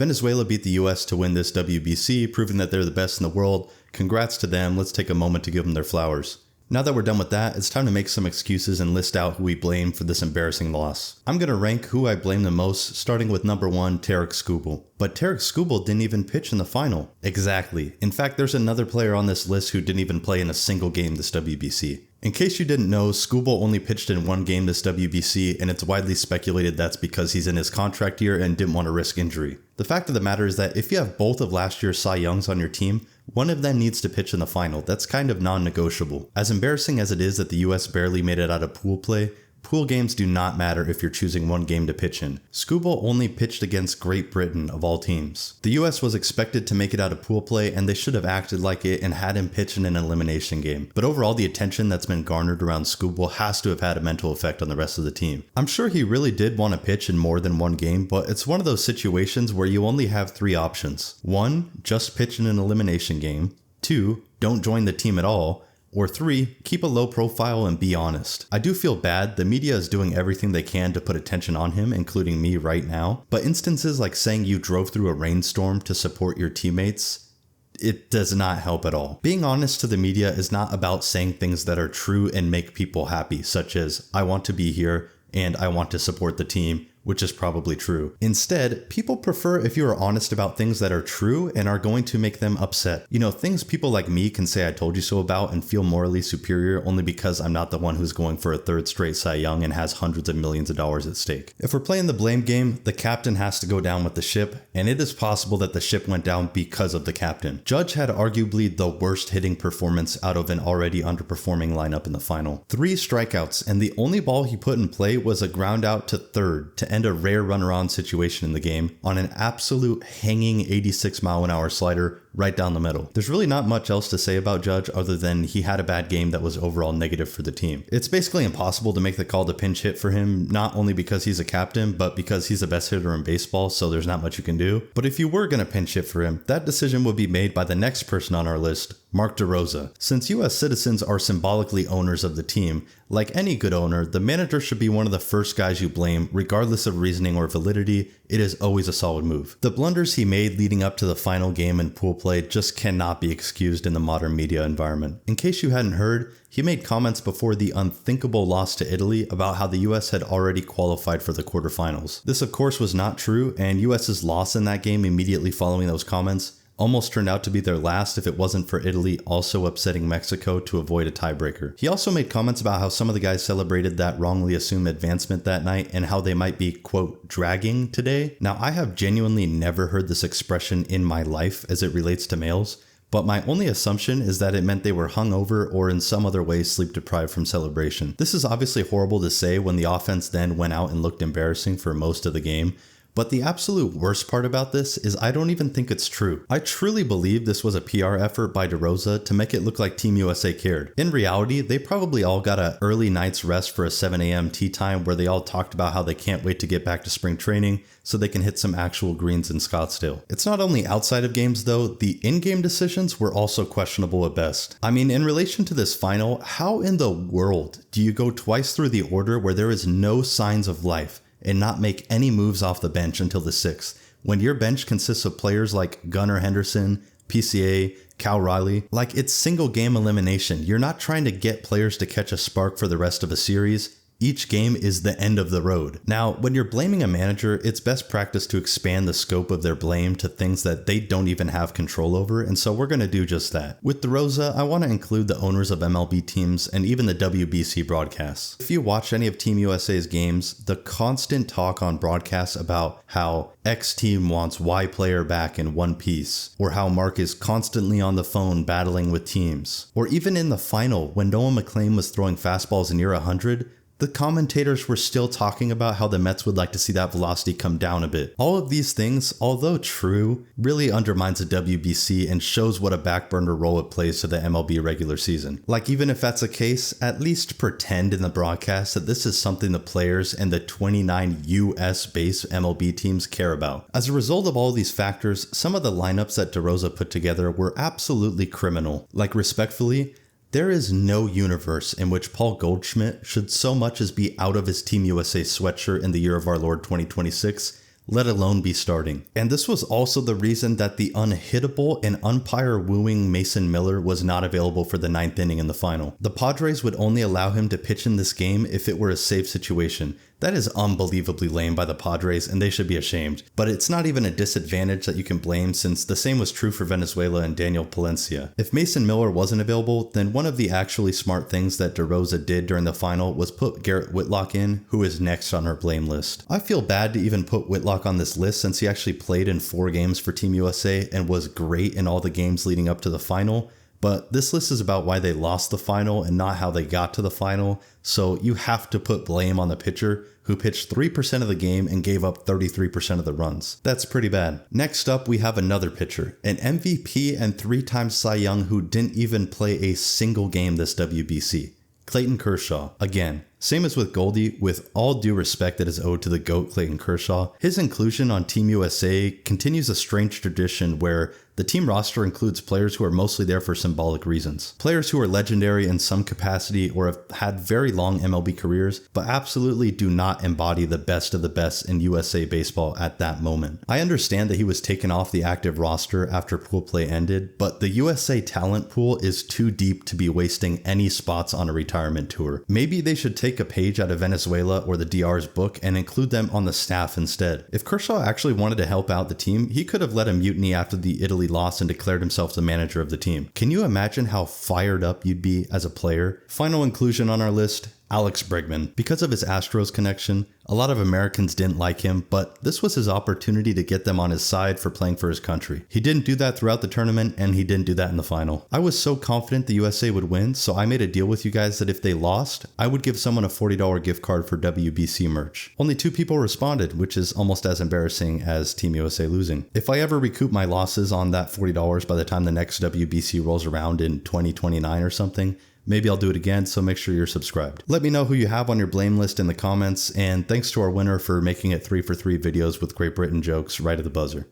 Venezuela beat the US to win this WBC, proving that they're the best in the world. Congrats to them. Let's take a moment to give them their flowers. Now that we're done with that, it's time to make some excuses and list out who we blame for this embarrassing loss. I'm going to rank who I blame the most, starting with number 1, Tarik Skubal. But Tarik Skubal didn't even pitch in the final. Exactly. In fact, there's another player on this list who didn't even play in a single game this WBC. In case you didn't know, Skubal only pitched in one game this WBC, and it's widely speculated that's because he's in his contract year and didn't want to risk injury. The fact of the matter is that if you have both of last year's Cy Youngs on your team, one of them needs to pitch in the final. That's kind of non-negotiable. As embarrassing as it is that the US barely made it out of pool play, pool games do not matter if you're choosing one game to pitch in. Skubal only pitched against Great Britain of all teams. The US was expected to make it out of pool play, and they should have acted like it and had him pitch in an elimination game. But overall, the attention that's been garnered around Skubal has to have had a mental effect on the rest of the team. I'm sure he really did want to pitch in more than one game, but it's one of those situations where you only have 3 options. 1, just pitch in an elimination game. 2, don't join the team at all. Or 3, keep a low profile and be honest. I do feel bad, the media is doing everything they can to put attention on him, including me right now, but instances like saying you drove through a rainstorm to support your teammates, it does not help at all. Being honest to the media is not about saying things that are true and make people happy, such as, I want to be here and I want to support the team, which is probably true. Instead, people prefer if you are honest about things that are true and are going to make them upset. You know, things people like me can say I told you so about and feel morally superior only because I'm not the one who's going for a 3rd straight Cy Young and has hundreds of millions of dollars at stake. If we're playing the blame game, the captain has to go down with the ship, and it is possible that the ship went down because of the captain. Judge had arguably the worst hitting performance out of an already underperforming lineup in the final. 3 strikeouts, and the only ball he put in play was a ground out to 3rd to end a rare run-around situation in the game on an absolute hanging 86-mile-an-hour slider right down the middle. There's really not much else to say about Judge other than he had a bad game that was overall negative for the team. It's basically impossible to make the call to pinch hit for him, not only because he's a captain, but because he's the best hitter in baseball, so there's not much you can do. But if you were going to pinch hit for him, that decision would be made by the next person on our list, Mark DeRosa. Since US citizens are symbolically owners of the team, like any good owner, the manager should be one of the first guys you blame, regardless of reasoning or validity. It is always a solid move. The blunders he made leading up to the final game in pool play just cannot be excused in the modern media environment. In case you hadn't heard, he made comments before the unthinkable loss to Italy about how the US had already qualified for the quarterfinals. This of course was not true, and US's loss in that game immediately following those comments almost turned out to be their last if it wasn't for Italy also upsetting Mexico to avoid a tiebreaker. He also made comments about how some of the guys celebrated that wrongly assumed advancement that night and how they might be, quote, dragging today. Now, I have genuinely never heard this expression in my life as it relates to males, but my only assumption is that it meant they were hungover or in some other way sleep deprived from celebration. This is obviously horrible to say when the offense then went out and looked embarrassing for most of the game, but the absolute worst part about this is I don't even think it's true. I truly believe this was a PR effort by DeRosa to make it look like Team USA cared. In reality, they probably all got an early night's rest for a 7 a.m. tea time where they all talked about how they can't wait to get back to spring training so they can hit some actual greens in Scottsdale. It's not only outside of games though, the in-game decisions were also questionable at best. I mean, in relation to this final, how in the world do you go twice through the order where there is no signs of life and not make any moves off the bench until the 6th, when your bench consists of players like Gunnar Henderson, PCA, Cal Riley? Like, it's single game elimination. You're not trying to get players to catch a spark for the rest of a series. Each game is the end of the road. Now, when you're blaming a manager, it's best practice to expand the scope of their blame to things that they don't even have control over, and so we're going to do just that. With DeRosa, I want to include the owners of MLB teams and even the WBC broadcasts. If you watch any of Team USA's games, the constant talk on broadcasts about how X team wants Y player back in one piece, or how Mark is constantly on the phone battling with teams, or even in the final when Noah McLean was throwing fastballs near 100, the commentators were still talking about how the Mets would like to see that velocity come down a bit. All of these things, although true, really undermines the WBC and shows what a backburner role it plays to the MLB regular season. Like, even if that's the case, at least pretend in the broadcast that this is something the players and the 29 US-based MLB teams care about. As a result of all these factors, some of the lineups that DeRosa put together were absolutely criminal. Like, respectfully, there is no universe in which Paul Goldschmidt should so much as be out of his Team USA sweatshirt in the year of our Lord 2026, let alone be starting. And this was also the reason that the unhittable and umpire-wooing Mason Miller was not available for the 9th inning in the final. The Padres would only allow him to pitch in this game if it were a safe situation. That is unbelievably lame by the Padres, and they should be ashamed. But it's not even a disadvantage that you can blame, since the same was true for Venezuela and Daniel Palencia. If Mason Miller wasn't available, then one of the actually smart things that DeRosa did during the final was put Garrett Whitlock in, who is next on our blame list. I feel bad to even put Whitlock on this list since he actually played in 4 games for Team USA and was great in all the games leading up to the final. But this list is about why they lost the final and not how they got to the final, so you have to put blame on the pitcher who pitched 3% of the game and gave up 33% of the runs. That's pretty bad. Next up, we have another pitcher, an MVP and 3-time Cy Young who didn't even play a single game this WBC. Clayton Kershaw. Again, same as with Goldie, with all due respect that is owed to the GOAT Clayton Kershaw, his inclusion on Team USA continues a strange tradition where the team roster includes players who are mostly there for symbolic reasons. Players who are legendary in some capacity or have had very long MLB careers, but absolutely do not embody the best of the best in USA baseball at that moment. I understand that he was taken off the active roster after pool play ended, but the USA talent pool is too deep to be wasting any spots on a retirement tour. Maybe they should take a page out of Venezuela or the DR's book and include them on the staff instead. If Kershaw actually wanted to help out the team, he could have led a mutiny after the Italy loss and declared himself the manager of the team. Can you imagine how fired up you'd be as a player? Final inclusion on our list, Alex Bregman. Because of his Astros connection, a lot of Americans didn't like him, but this was his opportunity to get them on his side for playing for his country. He didn't do that throughout the tournament, and he didn't do that in the final. I was so confident the USA would win, so I made a deal with you guys that if they lost, I would give someone a $40 gift card for WBC merch. Only 2 people responded, which is almost as embarrassing as Team USA losing. If I ever recoup my losses on that $40 by the time the next WBC rolls around in 2029 or something, maybe I'll do it again, so make sure you're subscribed. Let me know who you have on your blame list in the comments, and thanks to our winner for making it 3 for 3 videos with Great Britain jokes right at the buzzer.